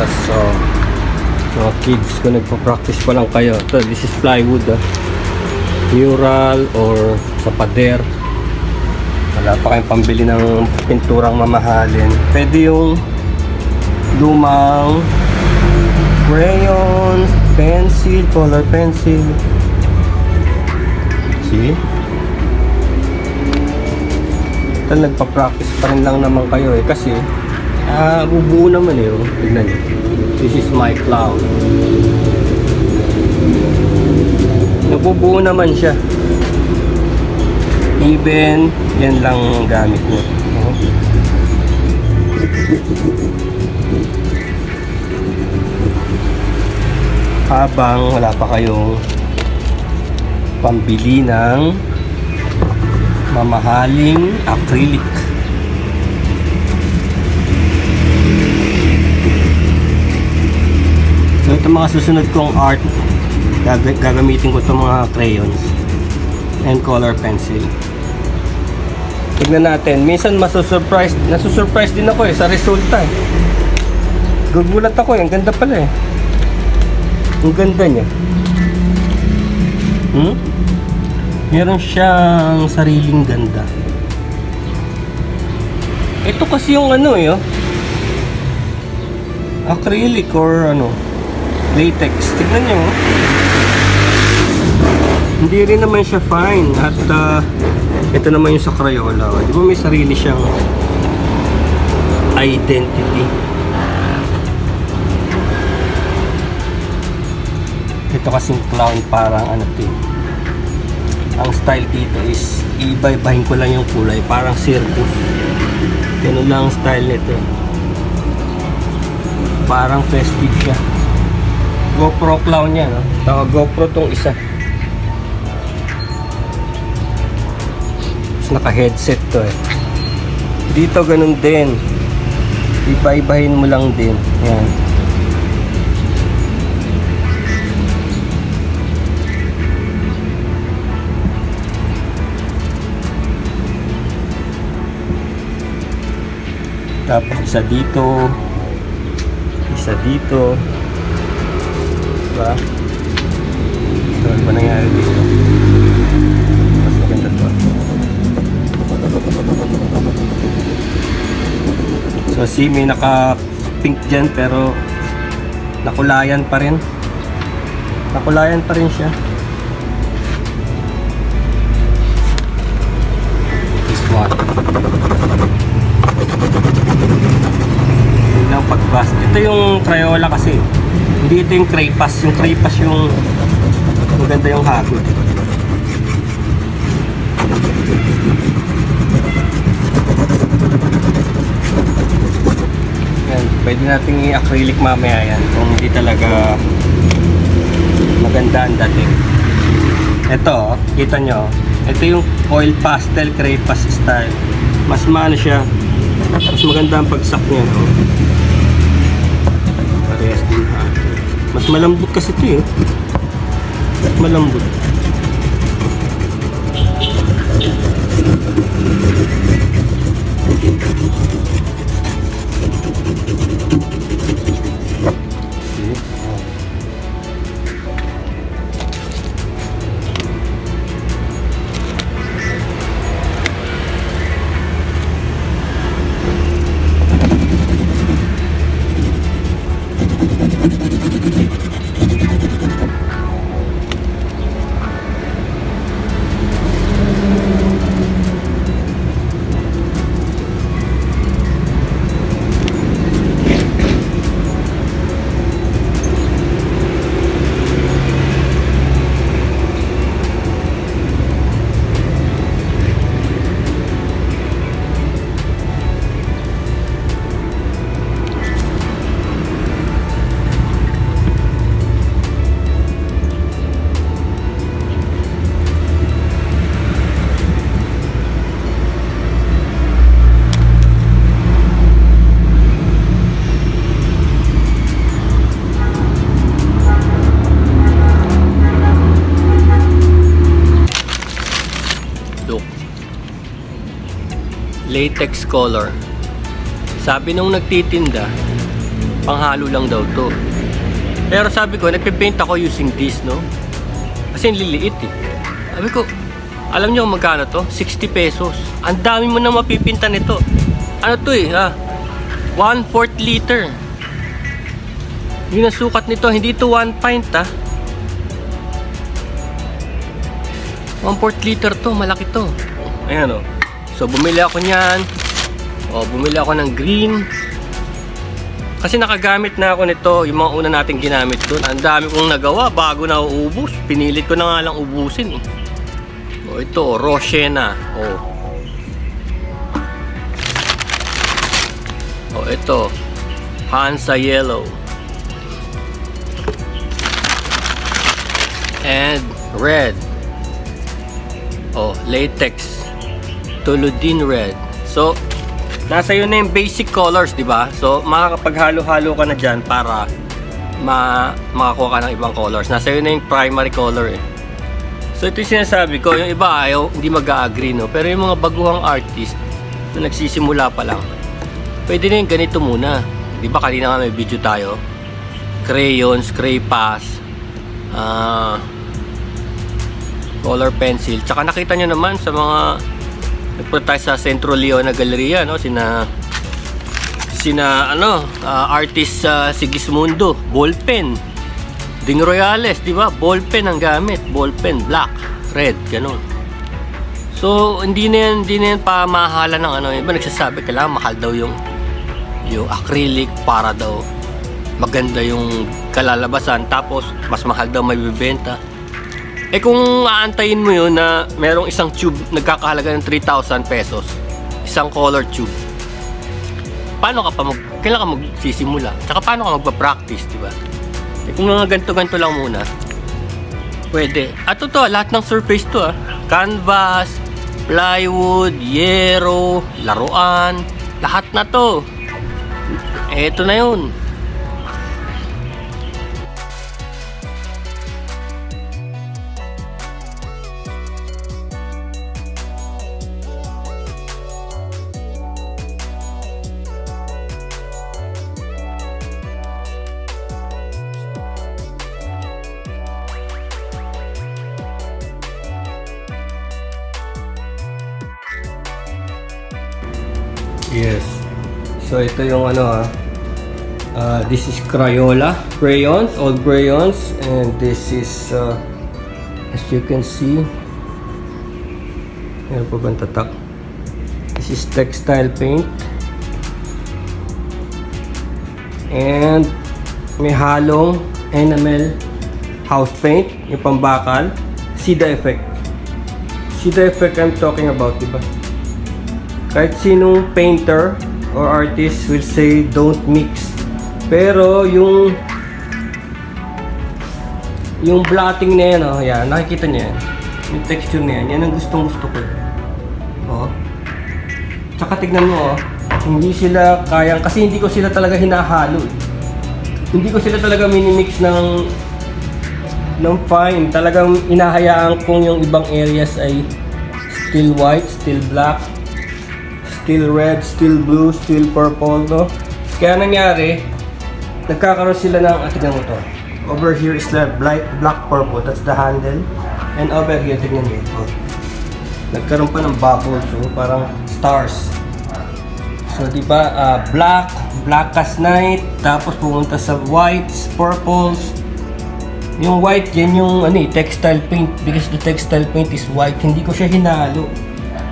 labas. So mga kids, kung nagpa-practice pa lang kayo, ito, this is plywood, mural or sa pader. Wala pa kayong pambili ng pinturang mamahalin, pwede yung lumang crayons, pencil, color pencil. See? Ito, nagpa-practice pa rin lang naman kayo kasi bubuo naman oh. Tignan nyo. This is my cloud. Nabubuo naman siya. Even yan lang gamit nyo. Habang wala pa kayong pambili ng mamahaling acrylic. So ito mga susunod kong art, gagamitin ko itong mga crayons and color pencil. Tignan natin, minsan nasusurprise din ako sa resulta Gugulat ako ang ganda pala ang ganda niya. Meron siyang sariling ganda. Ito kasi yung acrylic or latex. Tignan nyo. Hindi rin naman siya fine. At ito naman yung sa Crayola. Di ba may sarili siyang identity? Ito kasing clown parang ang style dito is iba-ibahin ko lang yung kulay. Parang circus. Ganun lang ang style nito. Parang festive siya. GoPro clown yan, GoPro tong isa. Tapos naka-headset to Dito ganun din. Iba-ibahin mo lang din. Yan. Tapos isa dito. Isa dito. Diba? So, ano ba nangyari dito? Mas maganda to. So, see, may naka-pink dyan pero nakulayan pa rin. Nakulayan pa rin siya. This one. Yun lang pag-bust. Ito yung Crayola kasi. Hindi ito yung Craypas. Yung Craypas yung maganda yung hagod. Yan. Pwede natin i-acrylic mamaya yan kung hindi talaga maganda ang dating. Ito, kita nyo. Ito yung oil pastel Craypas style. Mas maano siya. Mas maganda ang pagsak niya. Parehas din hagod. Mas malambot kasi ito Mas malambot. latex color. Sabi nung nagtitinda, Panghalo lang daw to. Pero sabi ko, nagpe-paint ako using this, no? Kasi liliit eh. Sabi ko, alam niyo kung magkano to? 60 pesos. Ang dami mo na mapipinta nito. Ano to eh, 1/4 liter. Yun ang sukat nito. Hindi ito 1 pint, 1/4 liter to. Malaki to. Ayan, oh. So, bumili ako niyan. Bumili ako ng green. Kasi nakagamit na ako nito. Yung mga una nating ginamit doon. Ang dami kong nagawa bago na uubos. Pinilit ko na nga lang ubusin. Ito, Roshena. Ito, Hansa Yellow. And red. Latex. Tuludin red. So, nasa yun na yung basic colors, di ba? So, makakapaghalo-halo ka na dyan para makakuha ka ng ibang colors. Nasa yun na yung primary color eh. So, ito yung sinasabi ko. Yung iba ayaw, hindi mag-a-agree, no? Pero yung mga baguhang artist na nagsisimula pa lang, pwede na yung ganito muna. Di ba kanina nga may video tayo? Crayons, cray pass, color pencil. Tsaka nakita nyo naman sa mga nagpunta tayo sa Centro Leona Galleria, no? Artist Sigismundo, ballpen. Ding Royales, di ba? Ballpen ang gamit, ballpen, black, red, ganun. So, hindi na yan pamahala ng ano. Iba nagsasabi, kailangan mahal daw yung acrylic para daw maganda yung kalalabasan. Tapos, mas mahal daw may bibenta. Kung aantayin mo yun na merong isang tube nagkakahalaga ng 3,000 pesos, isang color tube, paano ka pa kailan ka magsisimula? Tsaka paano ka magpa-practice, di ba? Kung mga ganito-ganito lang muna, pwede. At ito, lahat ng surface to, canvas, plywood, yero, laruan, lahat na to. Ito na yun. Yes. So ito yung this is Crayola crayons, old crayons, and this is as you can see, ano pa bang tatak? This is textile paint, and may halong enamel house paint, yung pambakal. See the effect. See the effect I'm talking about, diba? Kahit sinong painter or artist will say don't mix. Pero yung blotting na yan, yan, nakikita niya yan. Yung texture na yan, yan ang gustong-gusto ko. Tsaka tignan mo, hindi sila kayang, kasi hindi ko sila talaga hinahalo. Hindi ko sila talaga minimix ng fine. Talagang inahayaan kong yung ibang areas ay still white, still black, still red, still blue, still purple, no? Kaya nangyari, nagkakaroon sila ng, tignan mo to. Over here is the black purple, that's the handle. And over here, tignan mo ito. Nagkaroon pa ng bubbles, so parang stars. So, di ba, black as night, tapos pumunta sa whites, purples. Yung white, yan yung textile paint, because the textile paint is white. Hindi ko siya hinalo.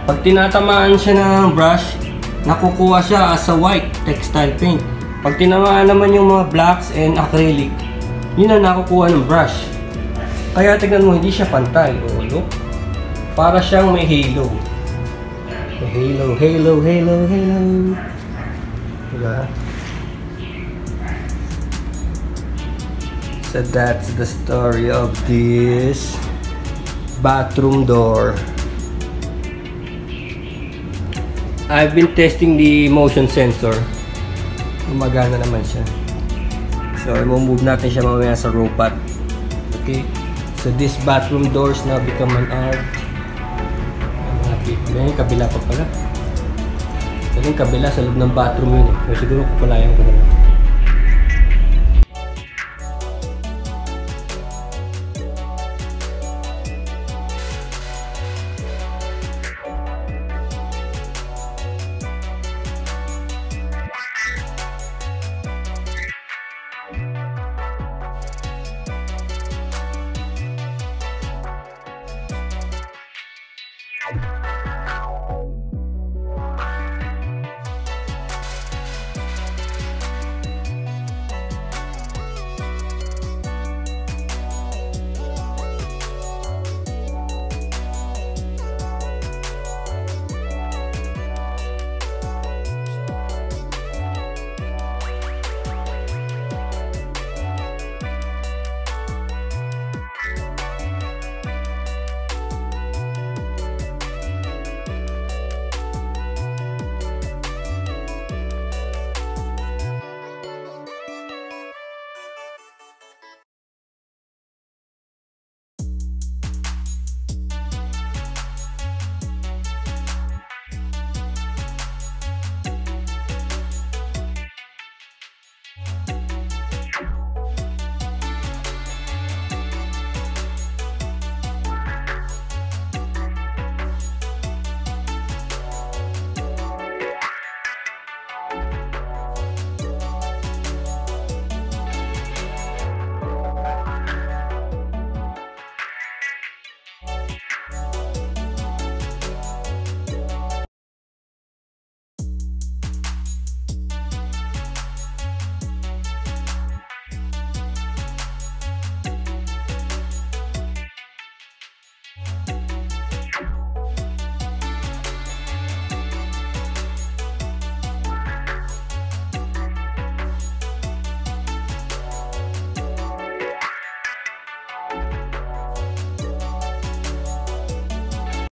Pag tinatamaan siya ng brush, nakukuha siya as a white textile paint. Pag tinamaan naman yung mga blacks and acrylic, yun ang nakukuha ng brush. Kaya tignan mo, hindi siya pantay. Look. Para siyang may halo. May halo, halo, halo, halo. Diba? So that's the story of this bathroom door. I've been testing the motion sensor. Gumagana naman siya. So, i-move natin siya mamaya sa robot. Okay? So, this bathroom doors now become an art. Yung kabila pa pala. Yung kabila sa loob ng bathroom yun eh. Pero siguro kupalayan ko na lang.